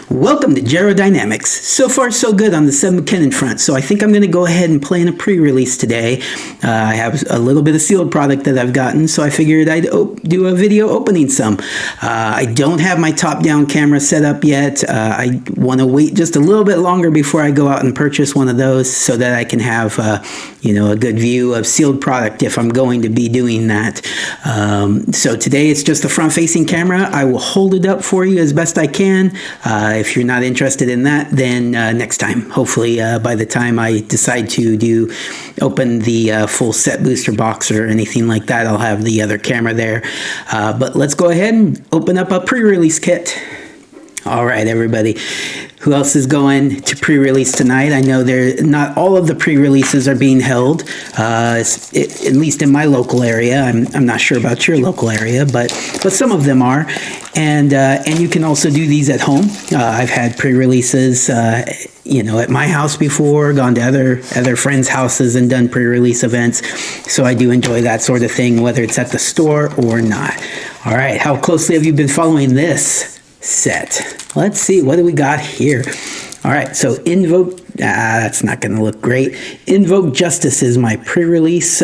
Welcome to Gyro Dynamics. So far so good on the Seb McKinnon front, so I think I'm going to go ahead and play in a pre-release today. I have a little bit of sealed product that I've gotten, so I figured I'd do a video opening some. I don't have my top-down camera set up yet. I want to wait just a little bit longer before I go out and purchase one of those so that I can have a good view of sealed product if I'm going to be doing that. So today it's just the front-facing camera. I will hold it up for you as best I can. If you're not interested in that, then next time. Hopefully by the time I decide to open the full set booster box or anything like that, I'll have the other camera there. But let's go ahead and open up a pre-release kit. All right, everybody. Who else is going to pre-release tonight? I know not all of the pre-releases are being held, at least in my local area. I'm not sure about your local area, but some of them are. And you can also do these at home. I've had pre-releases, at my house before, gone to other friends' houses and done pre-release events. So I do enjoy that sort of thing, whether it's at the store or not. All right, how closely have you been following this set? Let's see, what do we got here? All right, so Invoke, that's not going to look great. Invoke Justice is my pre-release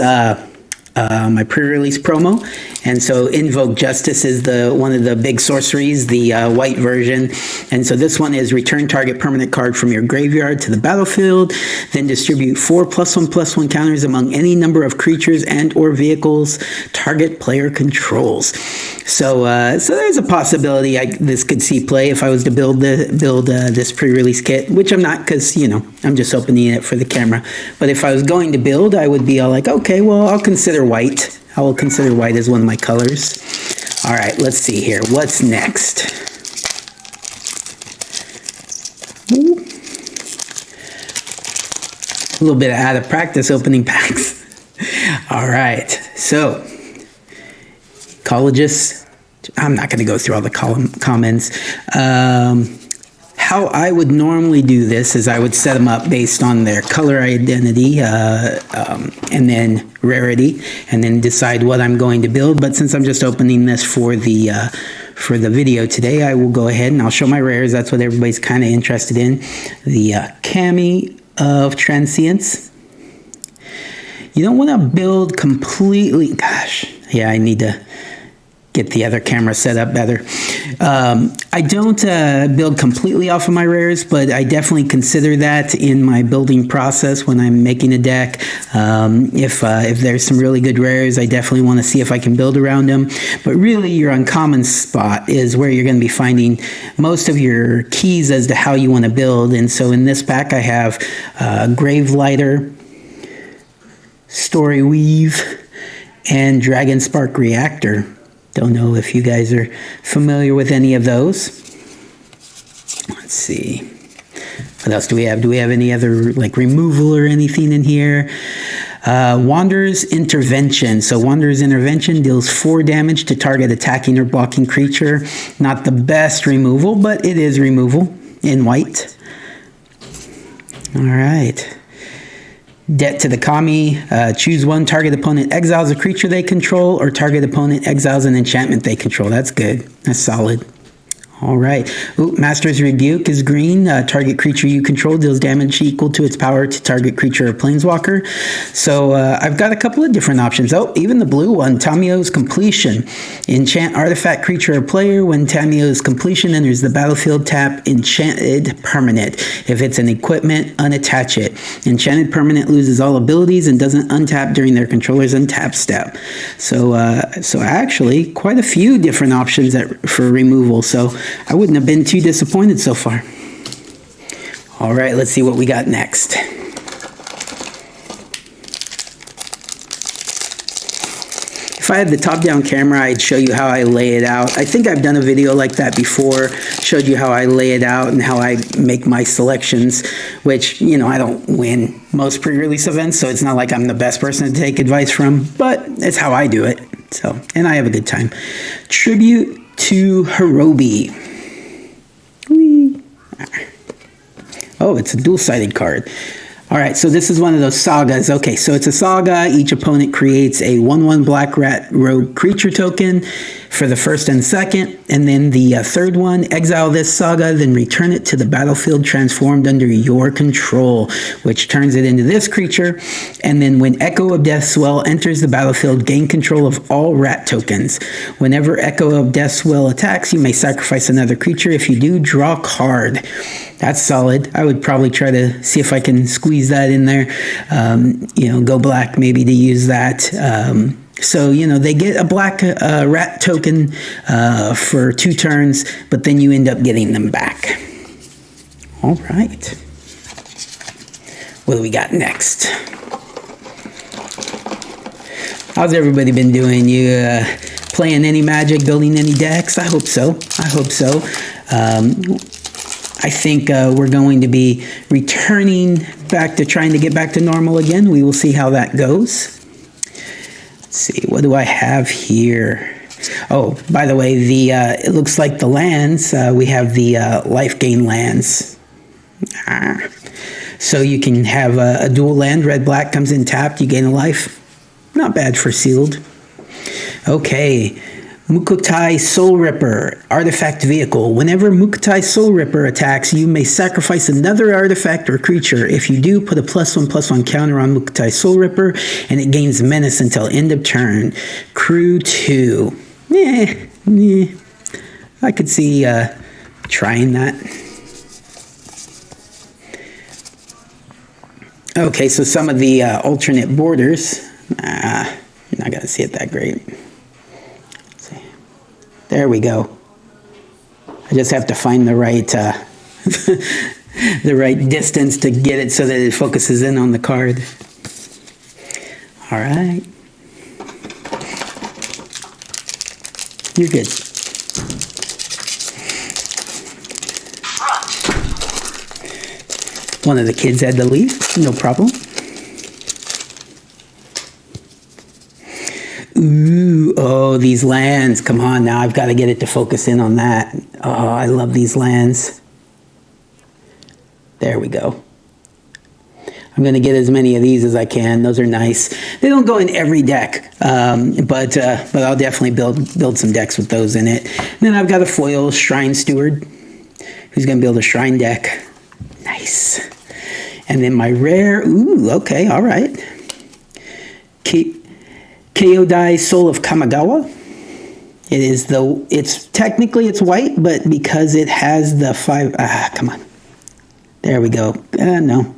promo, and so Invoke Justice is one of the big sorceries, the white version, and so this one is return target permanent card from your graveyard to the battlefield, then distribute 4 +1/+1 counters among any number of creatures and or vehicles target player controls. So there's a possibility this could see play if I was to build this pre-release kit, which I'm not, because I'm just opening it for the camera. But if I was going to build, I would be all like, okay, well, I'll consider white. I will consider white as one of my colors. All right, let's see here. What's next? Ooh. A little bit out of practice opening packs. All right, so colleges. I'm not going to go through all the comments. How I would normally do this is I would set them up based on their color identity and then rarity, and then decide what I'm going to build. But since I'm just opening this for the video today, I will go ahead and I'll show my rares. That's what everybody's kind of interested in. The Kami of Transience. You don't want to build completely. Gosh, yeah, I need to get the other camera set up better. I don't build completely off of my rares, but I definitely consider that in my building process when I'm making a deck. If there's some really good rares, I definitely want to see if I can build around them. But really, your uncommon spot is where you're going to be finding most of your keys as to how you want to build. And so in this pack, I have Gravelighter, Story Weave, and Dragon Spark Reactor. Don't know if you guys are familiar with any of those. Let's see. What else do we have? Do we have any other like removal or anything in here? Wanderer's Intervention. So Wanderer's Intervention deals 4 damage to target attacking or blocking creature. Not the best removal, but it is removal in white. All right. Debt to the Kami. Choose one. Target opponent exiles a creature they control, or target opponent exiles an enchantment they control. That's good. That's solid. All right. Ooh, Master's Rebuke is green. Target creature you control deals damage equal to its power to target creature or planeswalker. So I've got a couple of different options. Oh, even the blue one, Tamio's Completion. Enchant artifact creature or player. When Tamio's Completion enters the battlefield, tap enchanted permanent. If it's an equipment, unattach it. Enchanted permanent loses all abilities and doesn't untap during their controller's untap step. So actually, quite a few different options for removal. So I wouldn't have been too disappointed so far. All right, let's see what we got next. If I had the top-down camera, I'd show you how I lay it out. I think I've done a video like that before, showed you how I lay it out and how I make my selections, which, I don't win most pre-release events, so it's not like I'm the best person to take advice from, but it's how I do it. So, and I have a good time. Tribute to Hirobi. Oh, it's a dual-sided card. All right, so this is one of those sagas. Okay, so it's a saga. Each opponent creates a 1/1 Black Rat Rogue creature token. for the first and second, and then the third one, exile this saga, then return it to the battlefield transformed under your control, which turns it into this creature. And then when Echo of Deathswell enters the battlefield, gain control of all rat tokens. Whenever Echo of Deathswell attacks, you may sacrifice another creature. If you do, draw a card. That's solid. I would probably try to see if I can squeeze that in there. Go black maybe to use that. So, they get a black rat token for 2 turns, but then you end up getting them back. All right. What do we got next? How's everybody been doing? You playing any Magic, building any decks? I hope so. I think we're going to be returning back to trying to get back to normal again. We will see how that goes. Let's see, what do I have here? Oh, by the way, it looks like the lands, we have the life gain lands. So you can have a dual land, red-black comes in tapped, you gain a life. Not bad for sealed. Okay. Mukutai Soul Ripper, artifact vehicle. Whenever Mukutai Soul Ripper attacks, you may sacrifice another artifact or creature. If you do, put a +1/+1 counter on Mukutai Soul Ripper, and it gains menace until end of turn. Crew 2. I could see trying that. Okay, so some of the alternate borders. You're not going to see it that great. There we go. I just have to find the right the right distance to get it so that it focuses in on the card. All right. You're good. One of the kids had to leave. No problem. Ooh, oh, these lands. Come on now, I've got to get it to focus in on that. Oh, I love these lands. There we go. I'm going to get as many of these as I can. Those are nice. They don't go in every deck, but I'll definitely build some decks with those in it. And then I've got a foil Shrine Steward who's going to build a Shrine deck. Nice. And then my rare, ooh, okay, all right. Kyodai Soul of Kamigawa. It's technically white, but because it has the 5, come on. There we go. No.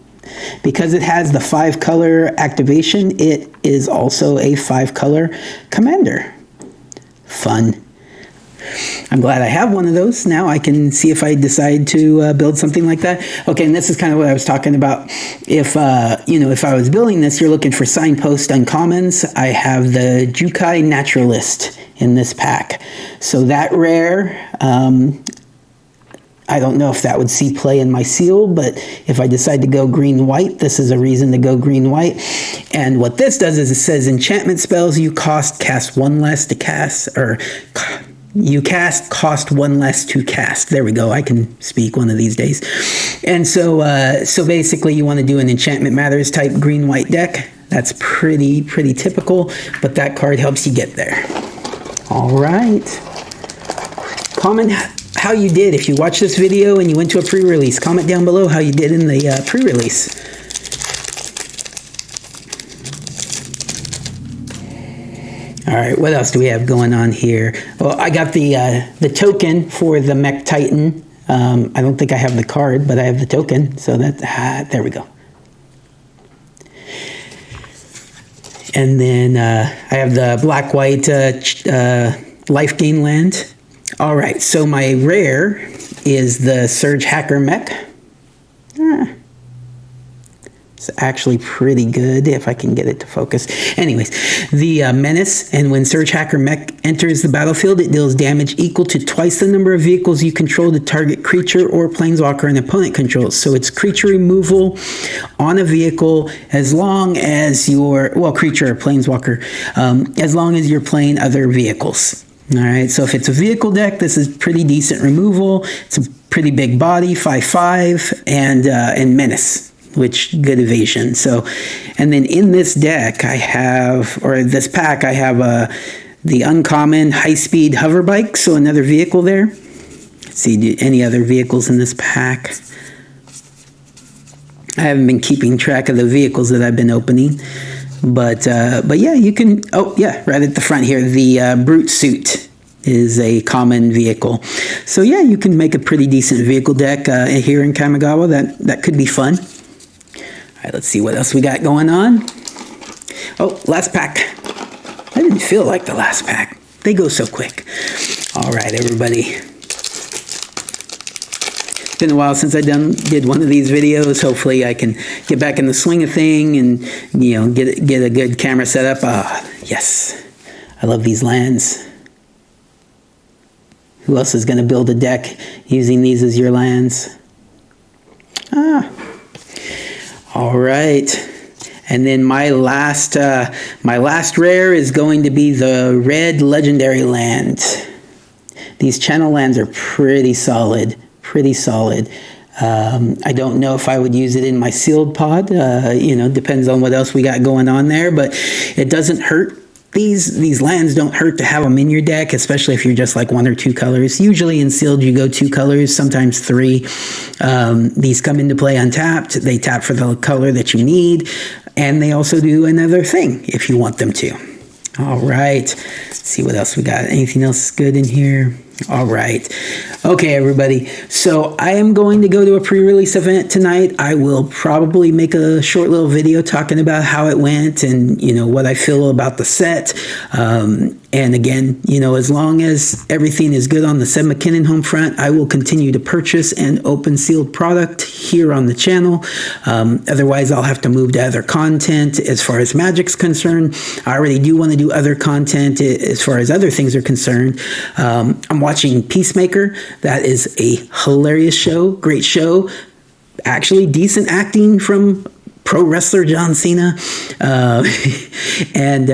Because it has the 5-color activation, it is also a 5-color commander. Fun. I'm glad I have one of those. Now I can see if I decide to build something like that. Okay, and this is kind of what I was talking about. If if I was building this, you're looking for signpost uncommons. I have the Jukai Naturalist in this pack. So that rare, I don't know if that would see play in my seal, but if I decide to go green-white, this is a reason to go green-white. And what this does is it says enchantment spells you cast 1 less to cast, or you cost 1 less to cast. There we go. I can speak one of these days. And so basically you want to do an Enchantment Matters type green-white deck. That's pretty typical, but that card helps you get there. All right. Comment how you did. If you watched this video and you went to a pre-release, comment down below how you did in the pre-release. All right, what else do we have going on here? Well, I got the token for the Mech Titan. I don't think I have the card, but I have the token. So that there we go. And then I have the black-white life gain land. All right, so my rare is the Surge Hacker Mech. It's actually pretty good if I can get it to focus. Anyways, the Menace, and when Surge Hacker Mech enters the battlefield, it deals damage equal to twice the number of vehicles you control to target creature or planeswalker an opponent controls. So it's creature removal on a vehicle as long as creature or planeswalker, as long as you're playing other vehicles. All right, so if it's a vehicle deck, this is pretty decent removal. It's a pretty big body, 5/5, and Menace, which good evasion. So, and then in this deck, this pack, I have the uncommon high-speed hover bike, so another vehicle there. Let's see, any other vehicles in this pack? I haven't been keeping track of the vehicles that I've been opening, but yeah, you can. Oh yeah, right at the front here, the brute suit is a common vehicle. So yeah, you can make a pretty decent vehicle deck here in Kamigawa. That could be fun. All right, let's see what else we got going on. Oh, last pack. I didn't feel like the last pack. They go so quick. All right, everybody. It's been a while since I did one of these videos. Hopefully I can get back in the swing of thing and, you know, get a good camera set up. Yes. I love these lands. Who else is going to build a deck using these as your lands? All right. And then my last rare is going to be the red legendary land. These channel lands are pretty solid. I don't know if I would use it in my sealed pod. You know, depends on what else we got going on there, but it doesn't hurt. These lands don't hurt to have them in your deck, especially if you're just like 1 or 2 colors. Usually in sealed you go 2 colors, sometimes 3. These come into play untapped. They tap for the color that you need, and they also do another thing if you want them to. All right, let's see what else we got. Anything else good in here? All right. Okay, everybody. So I am going to go to a pre-release event tonight. I will probably make a short little video talking about how it went and, you know, what I feel about the set. And again, you know, as long as everything is good on the Seb McKinnon home front, I will continue to purchase and open sealed product here on the channel. Otherwise, I'll have to move to other content as far as Magic's concerned. I already do want to do other content as far as other things are concerned. I'm watching Peacemaker. That is a hilarious show, great show. Actually, decent acting from pro wrestler John Cena, and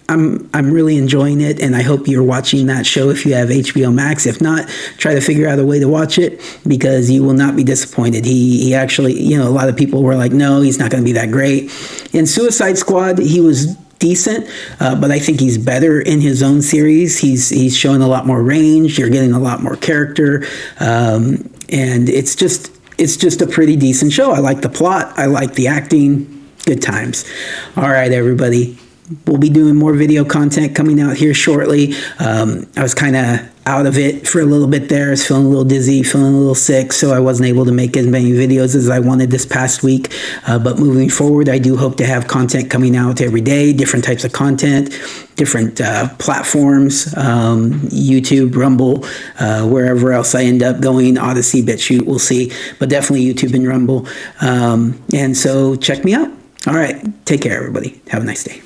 I'm really enjoying it, and I hope you're watching that show if you have HBO Max. If not, try to figure out a way to watch it because you will not be disappointed. He actually, you know, a lot of people were like, no, he's not going to be that great. In Suicide Squad, he was decent, but I think he's better in his own series. He's showing a lot more range. You're getting a lot more character, and it's just a pretty decent show. I like the plot. I like the acting. Good times. All right, everybody. We'll be doing more video content coming out here shortly. I was kind of out of it for a little bit there. I was feeling a little dizzy, feeling a little sick, so I wasn't able to make as many videos as I wanted this past week. But moving forward, I do hope to have content coming out every day, different types of content, different platforms, YouTube, Rumble, wherever else I end up going, Odyssey, BitChute, we'll see. But definitely YouTube and Rumble. And so check me out. All right, take care, everybody. Have a nice day.